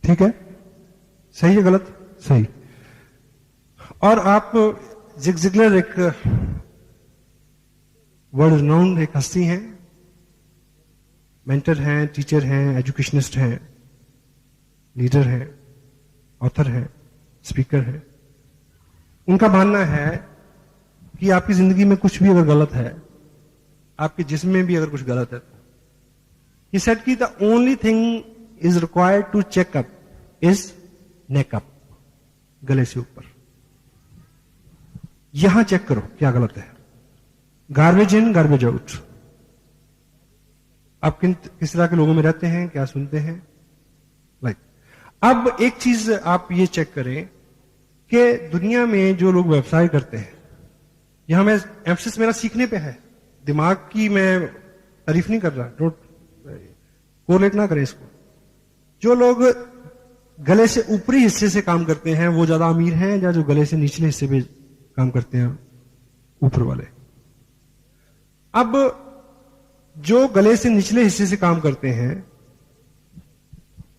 ठीक है? सही है गलत? सही। और आप जिग जिगलर एक वर्ल्ड रिनाउंड एक हस्ती हैं, मेंटर हैं, टीचर हैं, एजुकेशनिस्ट हैं, लीडर हैं, ऑथर हैं, स्पीकर हैं। उनका मानना है कि आपकी जिंदगी में कुछ भी अगर गलत है, आपके जिस्म में भी अगर कुछ गलत है, he said कि the only thing is required to check up is neck up, गले से ऊपर। यहां चेक करो क्या गलत है। Garbage in garbage out. आप किस तरह के लोगों में रहते हैं, क्या सुनते हैं, लाइक अब एक चीज आप ये चेक करें कि दुनिया में जो लोग व्यवसाय करते हैं, यहां मैं एम्फसिस मेरा सीखने पे है, दिमाग की मैं तारीफ नहीं कर रहा, डोंट कोरिलेट ना करें इसको। जो लोग गले से ऊपरी हिस्से से काम करते हैं वो ज्यादा अमीर हैं, या जो गले से निचले हिस्से पे काम करते हैं ऊपर वाले। अब जो गले से निचले हिस्से से काम करते हैं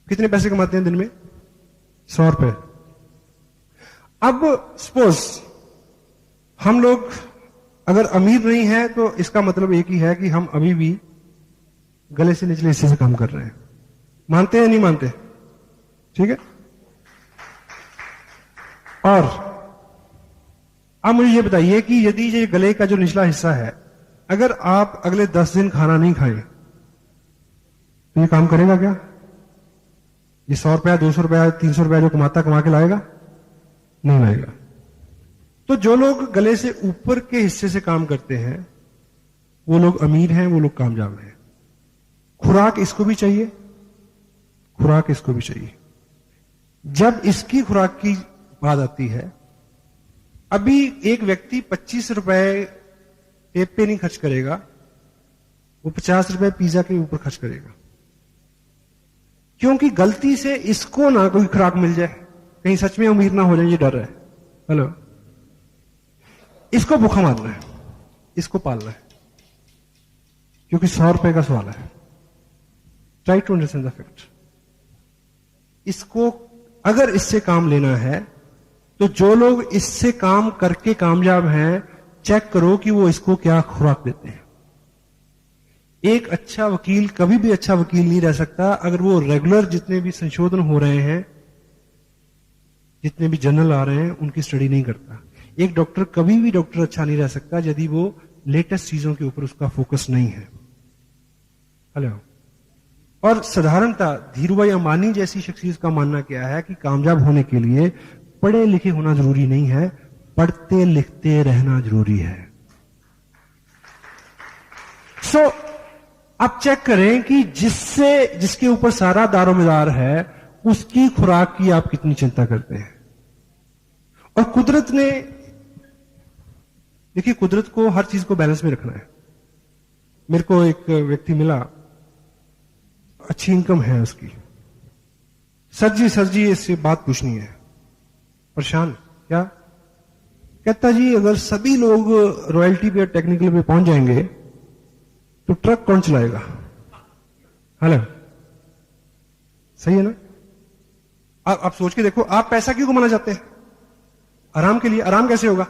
कितने पैसे कमाते हैं दिन में? 100 रुपए। अब सपोज हम लोग अगर अमीर नहीं है तो इसका मतलब एक ही है कि हम अभी भी गले से निचले हिस्से से काम कर रहे हैं। मानते हैं नहीं मानते? ठीक है। और अब मुझे ये बताइए कि यदि ये गले का जो निचला हिस्सा है, अगर आप अगले 10 दिन खाना नहीं खाएं तो ये काम करेगा क्या? ये 100 रुपया, 200 रुपया, 300 रुपया जो कमा के लाएगा? नहीं लाएगा। तो जो लोग गले से ऊपर के हिस्से से काम करते हैं वो लोग अमीर हैं, वो लोग कामयाब हैं। खुराक इसको भी चाहिए, खुराक इसको भी चाहिए। जब इसकी खुराक की बात आती है, अभी एक व्यक्ति 25 रुपए टेप पे नहीं खर्च करेगा, वो 50 रुपए पिज्जा के ऊपर खर्च करेगा, क्योंकि गलती से इसको ना कोई खुराक मिल जाए, कहीं सच में अमीर ना हो जाए, ये डर है। हेलो, इसको भूखा मारना है, इसको पालना है, क्योंकि 100 रुपए का सवाल है। Try to understand the fact. इसको अगर इससे काम लेना है तो जो लोग इससे काम करके कामयाब हैं, चेक करो कि वो इसको क्या खुराक देते हैं। एक अच्छा वकील कभी भी अच्छा वकील नहीं रह सकता अगर वो रेगुलर जितने भी संशोधन हो रहे हैं, जितने भी जर्नल आ रहे हैं, उनकी स्टडी नहीं करता। एक डॉक्टर कभी भी डॉक्टर अच्छा नहीं रह सकता यदि वो लेटेस्ट चीजों के ऊपर उसका फोकस नहीं है। हेलो। और साधारणतः धीरूभाई अंबानी जैसी शख्सियत का मानना क्या है कि कामयाब होने के लिए पढ़े लिखे होना जरूरी नहीं है, पढ़ते लिखते रहना जरूरी है। सो आप चेक करें कि जिसके ऊपर सारा दारोमदार है उसकी खुराक की आप कितनी चिंता करते हैं। और कुदरत ने, देखिए कुदरत को हर चीज को बैलेंस में रखना है। मेरे को एक व्यक्ति मिला, अच्छी इनकम है उसकी, सर जी इससे बात पूछनी है। परेशान क्या? कहता जी अगर सभी लोग रॉयल्टी पे और टेक्निकल पे पहुंच जाएंगे तो ट्रक कौन चलाएगा? हेलो, सही है ना? आप सोच के देखो, आप पैसा क्यों कमाना चाहते हैं? आराम के लिए। आराम कैसे होगा?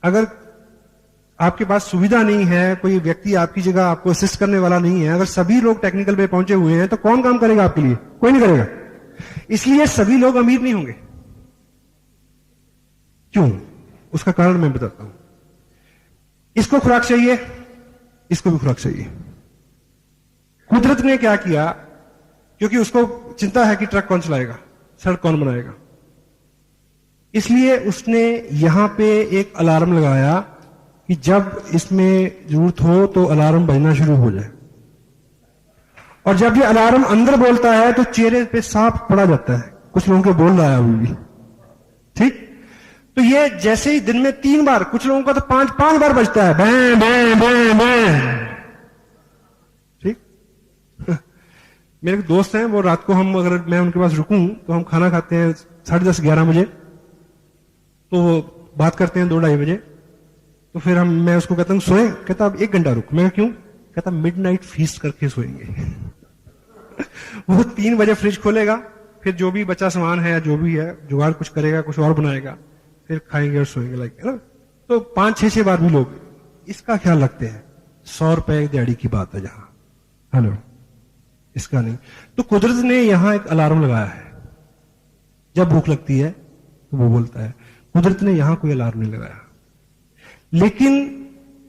अगर आपके पास सुविधा नहीं है, कोई व्यक्ति आपकी जगह आपको असिस्ट करने वाला नहीं है, अगर सभी लोग टेक्निकल पे पहुंचे हुए हैं, तो कौन काम करेगा आपके लिए? कोई नहीं करेगा। इसलिए सभी लोग अमीर नहीं होंगे। क्यों? उसका कारण मैं बताता हूं। इसको खुराक चाहिए, इसको भी खुराक चाहिए। कुदरत ने क्या किया, क्योंकि उसको चिंता है कि ट्रक कौन चलाएगा, सड़क कौन बनाएगा, इसलिए उसने यहां पे एक अलार्म लगाया कि जब इसमें जरूरत हो तो अलार्म बजना शुरू हो जाए। और जब ये अलार्म अंदर बोलता है तो चेहरे पे साफ पड़ा जाता है। कुछ लोगों के बोल रहा है अभी भी, ठीक? तो ये जैसे ही दिन में 3 बार, कुछ लोगों का तो 5 बार बजता है, बैं बैं बैं बैं, ठीक? मेरे दोस्त हैं, वो रात को हम अगर मैं उनके पास रुकूं तो हम खाना खाते हैं 10:30 11 बजे, तो बात करते हैं 2-2:30 बजे। तो फिर मैं उसको कहता हूं सोए, कहता अब 1 घंटा रुक। मैं क्यों? कहता मिडनाइट फीस्ट करके सोएंगे। वो 3 बजे फ्रिज खोलेगा, फिर जो भी बचा सामान है, जो भी है जुगाड़ कुछ करेगा, कुछ और बनाएगा, फिर खाएंगे और सोएंगे, लाइक है ना। तो 5-6 बार भी लोग इसका ख्याल रखते हैं। 100 रुपए दिहाड़ी की बात है जहां, हेलो, इसका नहीं। तो कुदरत ने यहां एक अलार्म लगाया है, जब भूख लगती है तो वो बोलता है। कुदरत ने यहां कोई अलार्म नहीं लगाया, लेकिन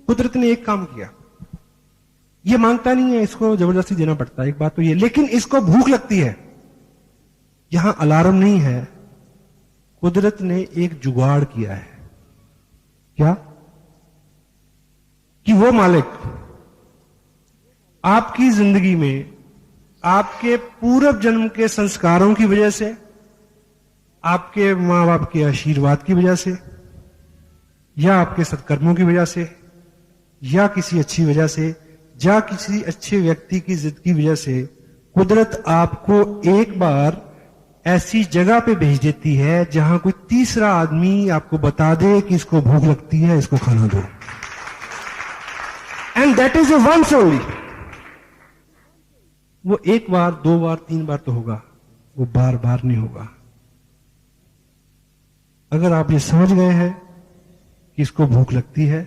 कुदरत ने एक काम किया। ये मांगता नहीं है, इसको जबरदस्ती देना पड़ता है, एक बात तो ये, लेकिन इसको भूख लगती है। यहां अलार्म नहीं है, कुदरत ने एक जुगाड़ किया है। क्या? कि वो मालिक आपकी जिंदगी में आपके पूर्व जन्म के संस्कारों की वजह से, आपके मां बाप के आशीर्वाद की वजह से, या आपके सत्कर्मों की वजह से, या किसी अच्छी वजह से, या किसी अच्छे व्यक्ति की जिद की वजह से, कुदरत आपको एक बार ऐसी जगह पे भेज देती है जहां कोई तीसरा आदमी आपको बता दे कि इसको भूख लगती है, इसको खाना दो। And that is once only. वो 1 बार, 2 बार, 3 बार तो होगा, वो बार बार नहीं होगा। अगर आप ये समझ गए हैं कि इसको भूख लगती है,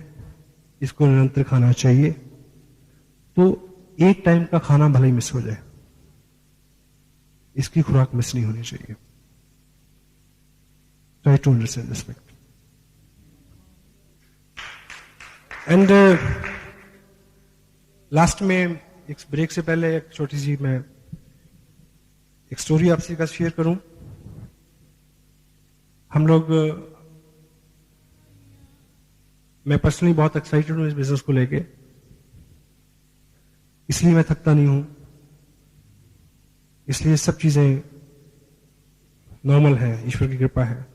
इसको निरंतर खाना चाहिए, तो एक टाइम का खाना भले ही मिस हो जाए, इसकी खुराक मिस नहीं होनी चाहिए। Try to understand this fact. And last में, एक ब्रेक से पहले एक छोटी सी मैं एक स्टोरी आपसे का शेयर करूं। हम लोग, मैं पर्सनली बहुत एक्साइटेड हूं इस बिजनेस को लेके, इसलिए मैं थकता नहीं हूं, इसलिए सब चीजें नॉर्मल है, ईश्वर की कृपा है।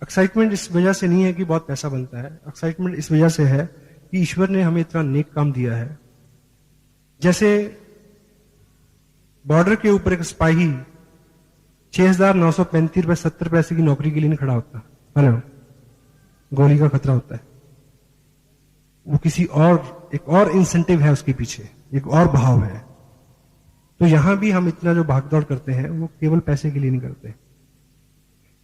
एक्साइटमेंट इस वजह से नहीं है कि बहुत पैसा बनता है, एक्साइटमेंट इस वजह से है कि ईश्वर ने हमें इतना नेक काम दिया है। जैसे बॉर्डर के ऊपर एक सिपाही 6,935 रुपए 70 पैसे की नौकरी के लिए नहीं खड़ा होता, हेलो, गोली का खतरा होता है। वो किसी और, एक और इंसेंटिव है उसके पीछे, एक और भाव है। तो यहां भी हम इतना जो भागदौड़ करते हैं वो केवल पैसे के लिए नहीं करते।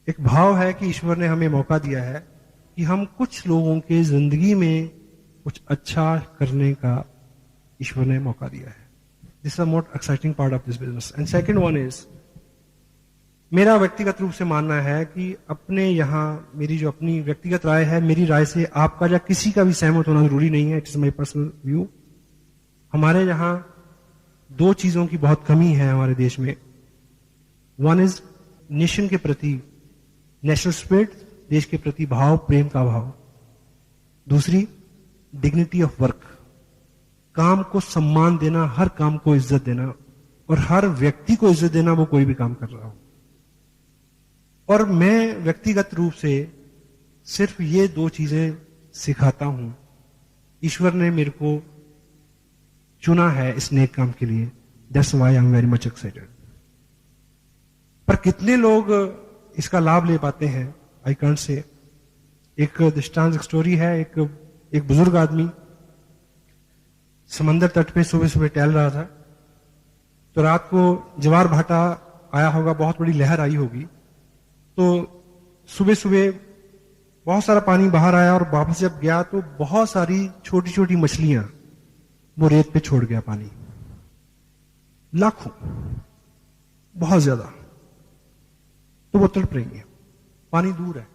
एक भाव है कि ईश्वर ने हमें मौका दिया है कि हम कुछ लोगों के जिंदगी में कुछ अच्छा करने का ईश्वर ने मौका दिया है। This is the most exciting part of this business. And second one is, मेरा व्यक्तिगत रूप से मानना है कि अपने यहां, मेरी जो अपनी व्यक्तिगत राय है, मेरी राय से आपका या किसी का भी सहमत होना जरूरी नहीं है, it is my personal view. हमारे यहां 2 चीजों की बहुत कमी है हमारे देश में। वन इज नेशन के प्रति, नेशनल स्पिरिट, देश के प्रति भाव, प्रेम का भाव। दूसरी, डिग्निटी ऑफ वर्क, काम को सम्मान देना, हर काम को इज्जत देना, और हर व्यक्ति को इज्जत देना, वो कोई भी काम कर रहा हो। और मैं व्यक्तिगत रूप से सिर्फ ये 2 चीजें सिखाता हूं। ईश्वर ने मेरे को चुना है इस नेक काम के लिए, that's why I am very much excited. पर कितने लोग इसका लाभ ले पाते हैं, आई कांट से। एक दृष्टांत, एक स्टोरी है। एक बुजुर्ग आदमी समंदर तट पे सुबह सुबह टहल रहा था, तो रात को ज्वार भाटा आया होगा, बहुत बड़ी लहर आई होगी, तो सुबह सुबह बहुत सारा पानी बाहर आया और वापस जब गया तो बहुत सारी छोटी छोटी मछलियां वो रेत पे छोड़ गया पानी, लाखों, बहुत ज्यादा। तो वो तड़प रही है, पानी दूर है।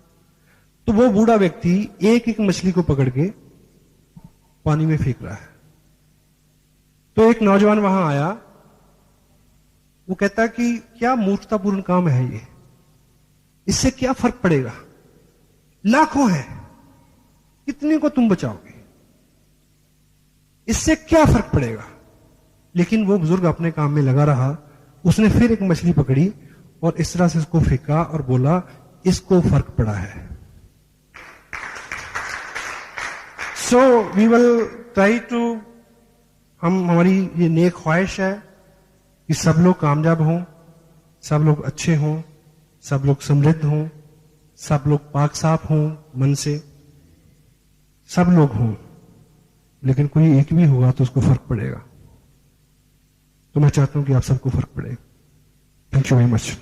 तो वो बूढ़ा व्यक्ति एक एक मछली को पकड़ के पानी में फेंक रहा है। तो एक नौजवान वहां आया, वो कहता कि क्या मूर्खतापूर्ण काम है ये, इससे क्या फर्क पड़ेगा, लाखों हैं, कितने को तुम बचाओगे, इससे क्या फर्क पड़ेगा। लेकिन वो बुजुर्ग अपने काम में लगा रहा। उसने फिर एक मछली पकड़ी और इस तरह से उसको फेंका और बोला इसको फर्क पड़ा है। So we will try to, हमारी ये नेक ख्वाहिश है कि सब लोग कामयाब हों, सब लोग अच्छे हों, सब लोग समृद्ध हों, सब लोग पाक साफ हों मन से, सब लोग हों। लेकिन कोई एक भी होगा तो उसको फर्क पड़ेगा। तो मैं चाहता हूं कि आप सबको फर्क पड़े। Thank you very much.